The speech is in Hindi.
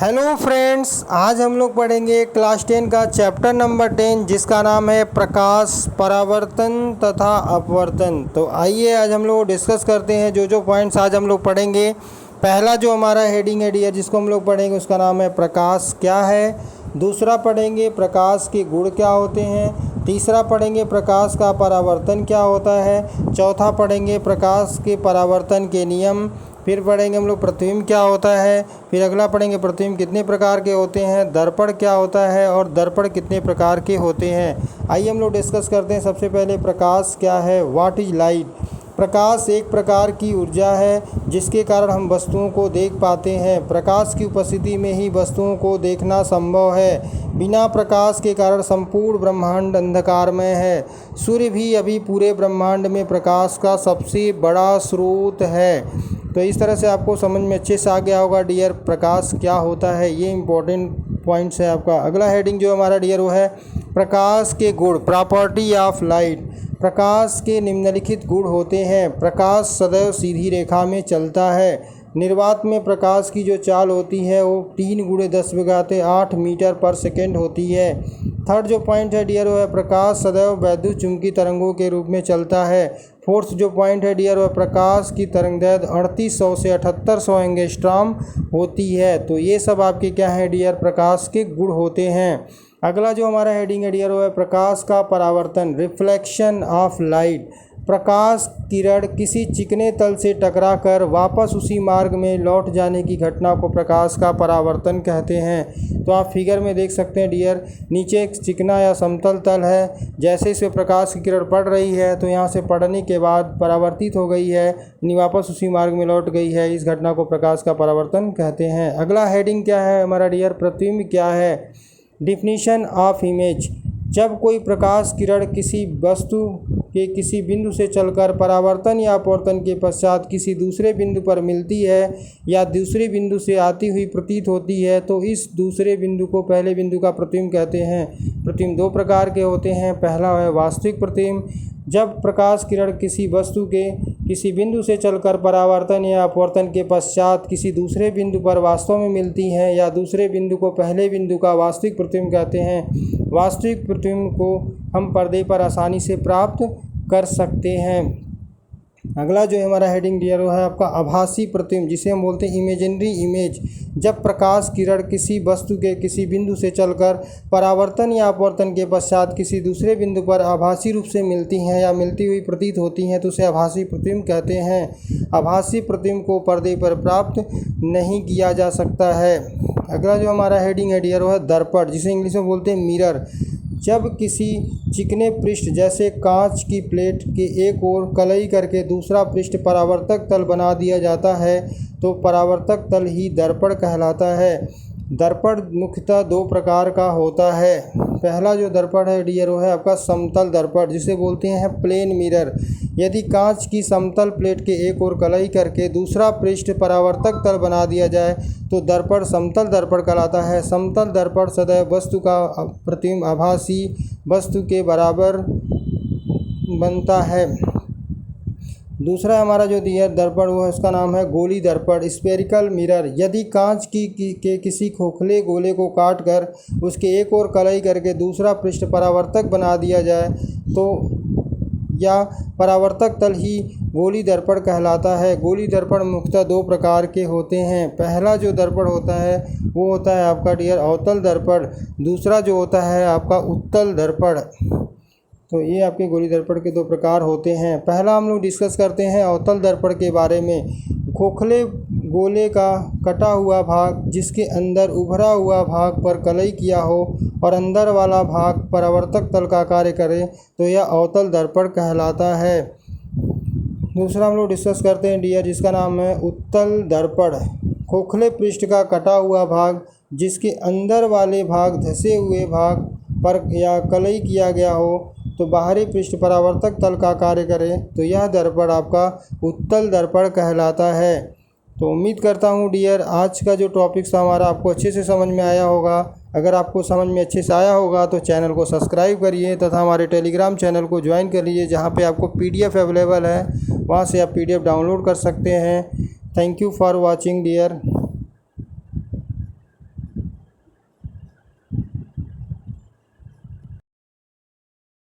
हेलो फ्रेंड्स, आज हम लोग पढ़ेंगे क्लास 10 का चैप्टर नंबर 10 जिसका नाम है प्रकाश, परावर्तन तथा अपवर्तन। तो आइए आज हम लोग डिस्कस करते हैं जो पॉइंट्स आज हम लोग पढ़ेंगे। पहला जो हमारा हेडिंग है जिसको हम लोग पढ़ेंगे उसका नाम है प्रकाश क्या है। दूसरा पढ़ेंगे प्रकाश के गुण क्या होते हैं। तीसरा पढ़ेंगे प्रकाश का परावर्तन क्या होता है। चौथा पढ़ेंगे प्रकाश के परावर्तन के नियम। फिर पढ़ेंगे हम लोग प्रतिबिंब क्या होता है। फिर अगला पढ़ेंगे प्रतिबिंब कितने प्रकार के होते हैं, दर्पण क्या होता है और दर्पण कितने प्रकार के होते हैं। आइए हम लोग डिस्कस करते हैं। सबसे पहले प्रकाश क्या है, व्हाट इज लाइट। प्रकाश एक प्रकार की ऊर्जा है जिसके कारण हम वस्तुओं को देख पाते हैं। प्रकाश की उपस्थिति में ही वस्तुओं को देखना संभव है। बिना प्रकाश के कारण संपूर्ण ब्रह्मांड अंधकारमय है। सूर्य भी अभी पूरे ब्रह्मांड में प्रकाश का सबसे बड़ा स्रोत है। तो इस तरह से आपको समझ में अच्छे से आ गया होगा डियर प्रकाश क्या होता है। ये इंपॉर्टेंट पॉइंट्स है आपका। अगला हेडिंग जो हमारा डियर वो है प्रकाश के गुण, प्रॉपर्टी ऑफ लाइट। प्रकाश के निम्नलिखित गुण होते हैं। प्रकाश सदैव सीधी रेखा में चलता है। निर्वात में प्रकाश की जो चाल होती है वो 3×10⁸ मीटर पर सेकेंड होती है। थर्ड जो पॉइंट है डियर वो है प्रकाश सदैव वैद्युत चुंबकीय तरंगों के रूप में चलता है। फोर्थ जो पॉइंट है डियर वो प्रकाश की तरंगदैर्घ्य 3800 से 7800 एंगस्ट्रॉम होती है। तो ये सब आपके क्या है डियर प्रकाश के गुण होते हैं। अगला जो हमारा हेडिंग है डियर वो है प्रकाश का परावर्तन, रिफ्लेक्शन ऑफ लाइट। प्रकाश किरण किसी चिकने तल से टकराकर वापस उसी मार्ग में लौट जाने की घटना को प्रकाश का परावर्तन कहते हैं। तो आप फिगर में देख सकते हैं डियर, नीचे एक चिकना या समतल तल है। जैसे इस पे प्रकाश की किरण पड़ रही है तो यहाँ से पड़ने के बाद परावर्तित हो गई है, यानी वापस उसी मार्ग में लौट गई है। इस घटना को प्रकाश का परावर्तन कहते हैं। अगला हेडिंग क्या है हमारा डियर, प्रतिबिंब क्या है। Definition of image. जब कोई प्रकाश किरण किसी वस्तु के किसी बिंदु से चलकर परावर्तन या अपवर्तन के पश्चात किसी दूसरे बिंदु पर मिलती है या दूसरे बिंदु से आती हुई प्रतीत होती है तो इस दूसरे बिंदु को पहले बिंदु का प्रतिबिंब कहते हैं। प्रतिबिंब दो प्रकार के होते हैं। पहला है वास्तविक प्रतिबिंब। जब प्रकाश किरण किसी वस्तु के किसी बिंदु से चलकर परावर्तन या अपवर्तन के पश्चात किसी दूसरे बिंदु पर वास्तव में मिलती हैं या दूसरे बिंदु को पहले बिंदु का वास्तविक प्रतिबिंब कहते हैं। वास्तविक प्रतिबिंब को हम पर्दे पर आसानी से प्राप्त कर सकते हैं। अगला जो हमारा हेडिंग डियर वो है आपका आभासी प्रतिबिंब, जिसे हम बोलते हैं इमेजिनरी इमेज। जब प्रकाश किरण किसी वस्तु के किसी बिंदु से चलकर परावर्तन या अपवर्तन के पश्चात किसी दूसरे बिंदु पर आभासी रूप से मिलती हैं या मिलती हुई प्रतीत होती हैं तो उसे आभासी प्रतिबिंब कहते हैं। आभासी प्रतिबिंब को पर्दे पर प्राप्त नहीं किया जा सकता है। अगला जो हमारा हेडिंग है डियर वो है दर्पण, जिसे इंग्लिश में बोलते हैं मिरर। जब किसी चिकने पृष्ठ जैसे कांच की प्लेट के एक ओर कलई करके दूसरा पृष्ठ परावर्तक तल बना दिया जाता है तो परावर्तक तल ही दर्पण कहलाता है। दर्पण मुख्यतः दो प्रकार का होता है। पहला जो दर्पण है डियर वो है आपका समतल दर्पण, जिसे बोलते हैं प्लेन मिरर। यदि कांच की समतल प्लेट के एक ओर कलई करके दूसरा पृष्ठ परावर्तक तल बना दिया जाए तो दर्पण समतल दर्पण कहलाता है। समतल दर्पण सदैव वस्तु का प्रतिबिंब आभासी वस्तु के बराबर बनता है। दूसरा हमारा जो दिया दर्पण वो है उसका नाम है गोली दर्पण, स्फेरिकल मिरर। यदि कांच के किसी खोखले गोले को काट कर उसके एक ओर कलई करके दूसरा पृष्ठ परावर्तक बना दिया जाए तो या परावर्तक तल ही गोली दर्पण कहलाता है। गोली दर्पण मुख्यतः दो प्रकार के होते हैं। पहला जो दर्पण होता है वो होता है आपका डियर अवतल दर्पण। दूसरा जो होता है आपका उत्तल दर्पण। तो ये आपके गोली दर्पण के दो प्रकार होते हैं। पहला हम लोग डिस्कस करते हैं अवतल दर्पण के बारे में। खोखले गोले का कटा हुआ भाग जिसके अंदर उभरा हुआ भाग पर कलई किया हो और अंदर वाला भाग परावर्तक तल का कार्य करे तो यह अवतल दर्पण कहलाता है। दूसरा हम लोग डिस्कस करते हैं डियर जिसका नाम है उत्तल दर्पण। खोखले पृष्ठ का कटा हुआ भाग जिसके अंदर वाले भाग धंसे हुए भाग पर या कलई किया गया हो तो बाहरी पृष्ठ परावर्तक तल का कार्य करे तो यह दर्पण आपका उत्तल दर्पण कहलाता है। तो उम्मीद करता हूँ डियर आज का जो टॉपिक्स था हमारा आपको अच्छे से समझ में आया होगा। अगर आपको समझ में अच्छे से आया होगा तो चैनल को सब्सक्राइब करिए तथा हमारे टेलीग्राम चैनल को ज्वाइन कर लीजिए, जहाँ पे आपको PDF अवेलेबल है, वहाँ से आप PDF डाउनलोड कर सकते हैं। Thank you for watching dear.